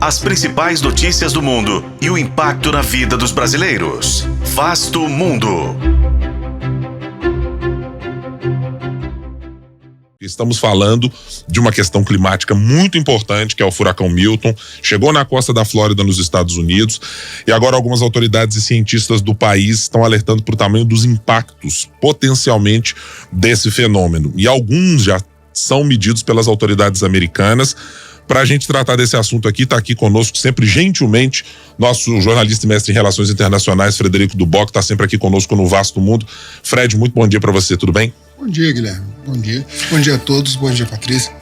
As principais notícias do mundo e o impacto na vida dos brasileiros. Vasto Mundo. Estamos falando de uma questão climática muito importante, que é o furacão Milton. Chegou na costa da Flórida, nos Estados Unidos, e agora algumas autoridades e cientistas do país estão alertando para o tamanho dos impactos potencialmente desse fenômeno. E alguns já são medidos pelas autoridades americanas. Para a gente tratar desse assunto aqui, está aqui conosco sempre gentilmente nosso jornalista e mestre em relações internacionais, Frederico Duboc, está sempre aqui conosco no Vasto Mundo. Fred, muito bom dia para você, tudo bem? Bom dia, Guilherme. Bom dia. Bom dia a todos. Bom dia, Patrícia.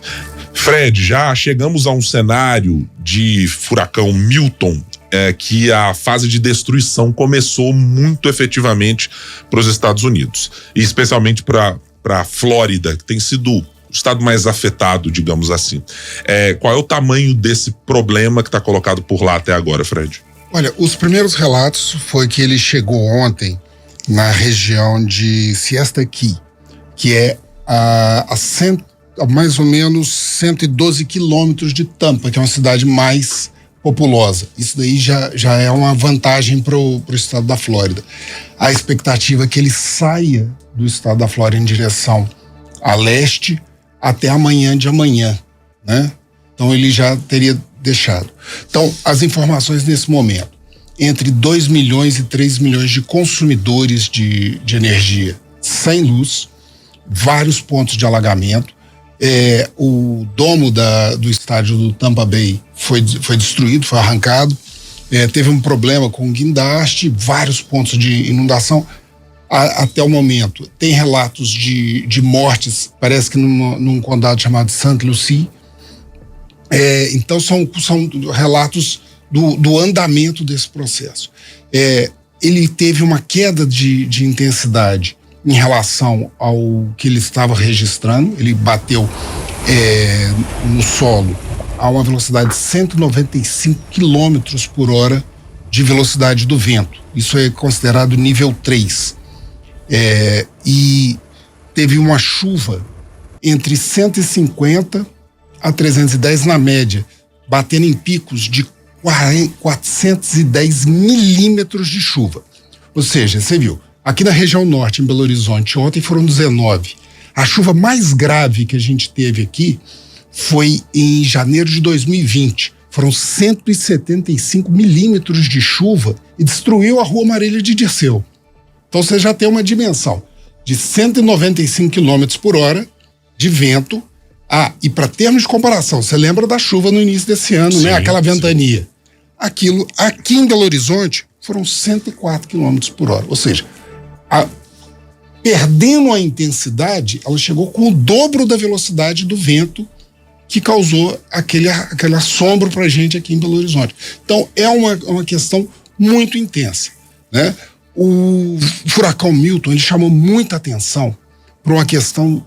Fred, já chegamos a um cenário de furacão Milton, que a fase de destruição começou muito efetivamente para os Estados Unidos, e especialmente para a Flórida, que tem sido o estado mais afetado, digamos assim. Qual é o tamanho desse problema que está colocado por lá até agora, Fred? Olha, os primeiros relatos foi que ele chegou ontem na região de Siesta Key, que é a mais ou menos 112 quilômetros de Tampa, que é uma cidade mais populosa. Isso daí já é uma vantagem para o estado da Flórida. A expectativa é que ele saia do estado da Flórida em direção a leste até amanhã de amanhã, né? Então ele já teria deixado. Então, as informações nesse momento, entre 2 milhões e 3 milhões de consumidores de energia sem luz, vários pontos de alagamento. O domo do estádio do Tampa Bay foi destruído, foi arrancado. Teve um problema com o guindaste, vários pontos de inundação. Até o momento, tem relatos de mortes, parece que num condado chamado St. Lucie. Então são relatos do andamento desse processo. Ele teve uma queda de intensidade em relação ao que ele estava registrando. Ele bateu no solo a uma velocidade de 195 quilômetros por hora de velocidade do vento. Isso é considerado nível 3. E teve uma chuva entre 150 a 310 na média, batendo em picos de 410 milímetros de chuva. Ou seja, você viu, aqui na região norte, em Belo Horizonte, ontem foram 19. A chuva mais grave que a gente teve aqui foi em janeiro de 2020. Foram 175 milímetros de chuva e destruiu a Rua Marília de Dirceu. Então você já tem uma dimensão de 195 quilômetros por hora de vento. E para termos de comparação, você lembra da chuva no início desse ano, sim, né? Aquela ventania. Sim. Aquilo, aqui em Belo Horizonte, foram 104 quilômetros por hora. Ou seja, perdendo a intensidade, ela chegou com o dobro da velocidade do vento que causou aquele assombro para a gente aqui em Belo Horizonte. Então, é uma questão muito intensa, né? O furacão Milton, ele chamou muita atenção para uma questão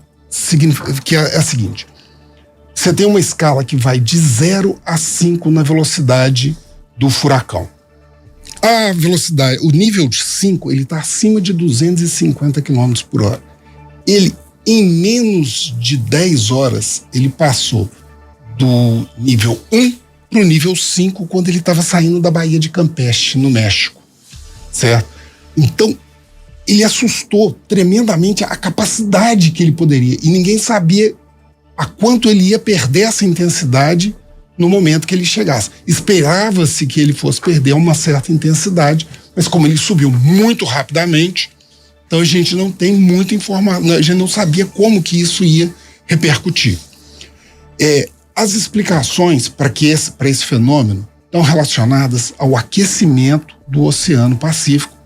que é a seguinte: você tem uma escala que vai de 0 a 5 na velocidade do furacão. A velocidade, o nível de 5, ele está acima de 250 km por hora. Ele, em menos de 10 horas, ele passou do nível 1 para o nível 5 quando ele estava saindo da Baía de Campeche, no México, certo? Então, ele assustou tremendamente a capacidade que ele poderia, e ninguém sabia a quanto ele ia perder essa intensidade no momento que ele chegasse. Esperava-se que ele fosse perder uma certa intensidade, mas como ele subiu muito rapidamente, então a gente não tem muita informação, a gente não sabia como que isso ia repercutir. As explicações para esse fenômeno estão relacionadas ao aquecimento do Oceano Pacífico,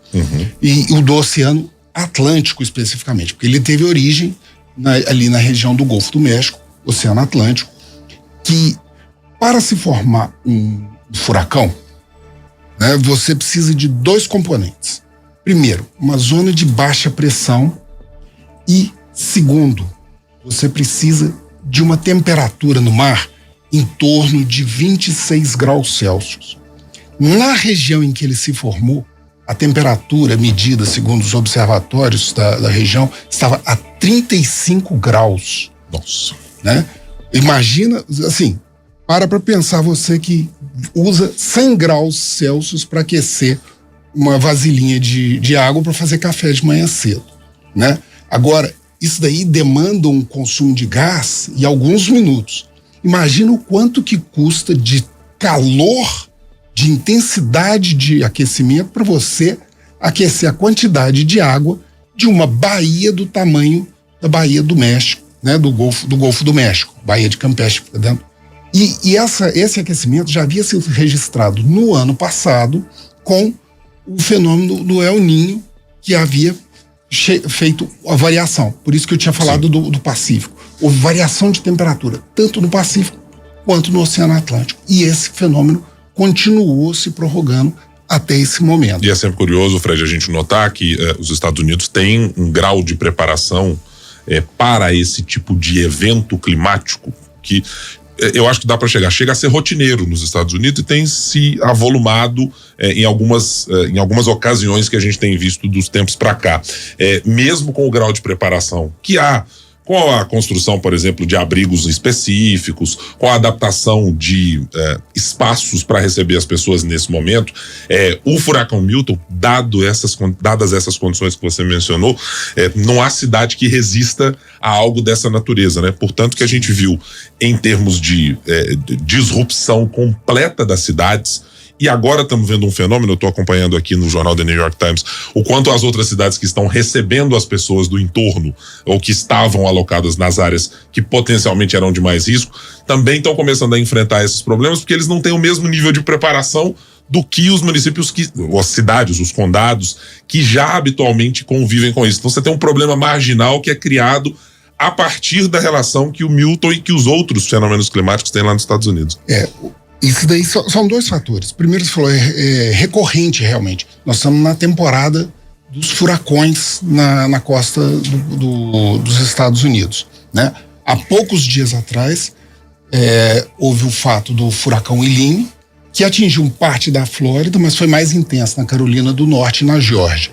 e o do Oceano Atlântico especificamente, porque ele teve origem ali na região do Golfo do México, Oceano Atlântico, que para se formar um furacão, né, você precisa de 2 componentes. Primeiro, uma zona de baixa pressão e, segundo, você precisa de uma temperatura no mar em torno de 26 graus Celsius. Na região em que ele se formou, a temperatura medida segundo os observatórios da região estava a 35 graus. Nossa. Né? Imagina, assim, para pensar você que usa 100 graus Celsius para aquecer uma vasilhinha de água para fazer café de manhã cedo, né? Agora, isso daí demanda um consumo de gás em alguns minutos. Imagina o quanto que custa de calor, de intensidade de aquecimento para você aquecer a quantidade de água de uma baía do tamanho da Baía do México, né? Do Golfo do México, Baía de Campeche, por dentro. E esse aquecimento já havia sido registrado no ano passado com o fenômeno do El Niño, que havia feito a variação. Por isso que eu tinha falado do Pacífico. Houve variação de temperatura, tanto no Pacífico quanto no Oceano Atlântico. E esse fenômeno continuou se prorrogando até esse momento. E é sempre curioso, Fred, a gente notar que os Estados Unidos têm um grau de preparação para esse tipo de evento climático que eu acho que dá para chega a ser rotineiro nos Estados Unidos e tem se avolumado em algumas ocasiões que a gente tem visto dos tempos para cá. Mesmo com o grau de preparação que há, com a construção, por exemplo, de abrigos específicos, com a adaptação de espaços para receber as pessoas nesse momento, o furacão Milton, dadas essas condições que você mencionou, não há cidade que resista a algo dessa natureza, né? Portanto, que a gente viu em termos de disrupção completa das cidades. E agora estamos vendo um fenômeno, eu estou acompanhando aqui no jornal The New York Times, o quanto as outras cidades que estão recebendo as pessoas do entorno, ou que estavam alocadas nas áreas que potencialmente eram de mais risco, também estão começando a enfrentar esses problemas, porque eles não têm o mesmo nível de preparação do que os municípios, as cidades, os condados, que já habitualmente convivem com isso. Então você tem um problema marginal que é criado a partir da relação que o Milton e que os outros fenômenos climáticos têm lá nos Estados Unidos. Isso daí são dois fatores. Primeiro, você falou, recorrente realmente. Nós estamos na temporada dos furacões na costa dos Estados Unidos, né? Há poucos dias atrás, houve o fato do furacão Helene, que atingiu parte da Flórida, mas foi mais intenso na Carolina do Norte e na Geórgia,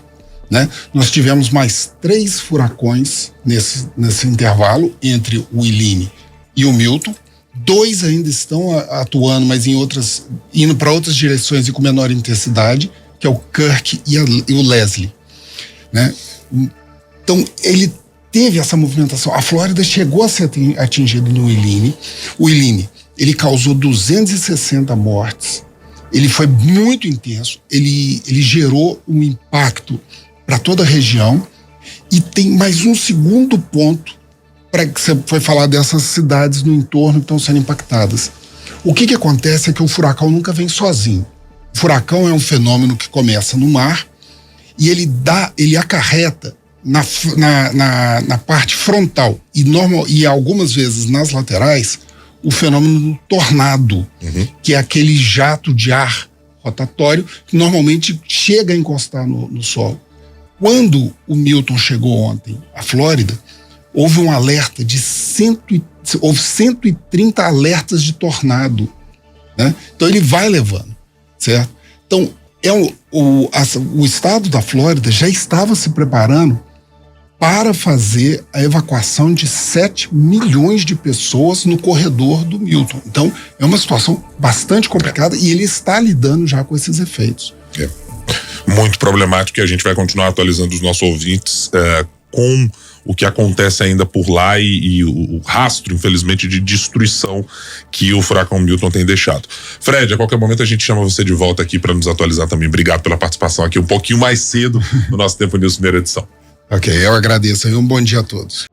né? Nós tivemos mais 3 furacões nesse intervalo entre o Helene e o Milton. 2 ainda estão atuando, mas indo para outras direções e com menor intensidade, que é o Kirk e o Leslie, né? Então, ele teve essa movimentação. A Flórida chegou a ser atingida no Helene. O Helene, ele causou 260 mortes. Ele foi muito intenso. Ele gerou um impacto para toda a região. E tem mais um segundo ponto para que você foi falar dessas cidades no entorno que estão sendo impactadas. O que acontece é que o furacão nunca vem sozinho. O furacão é um fenômeno que começa no mar e ele acarreta na parte frontal e algumas vezes nas laterais o fenômeno do tornado, que é aquele jato de ar rotatório que normalmente chega a encostar no solo. Quando o Milton chegou ontem à Flórida, houve um alerta houve 130 alertas de tornado, né? Então ele vai levando, certo? Então o estado da Flórida já estava se preparando para fazer a evacuação de 7 milhões de pessoas no corredor do Milton. Então é uma situação bastante complicada e ele está lidando já com esses efeitos. Muito problemático, e a gente vai continuar atualizando os nossos ouvintes com o que acontece ainda por lá e o rastro, infelizmente, de destruição que o furacão Milton tem deixado. Fred, a qualquer momento a gente chama você de volta aqui para nos atualizar também. Obrigado pela participação aqui um pouquinho mais cedo no nosso Tempo News primeira edição. Ok, eu agradeço e um bom dia a todos.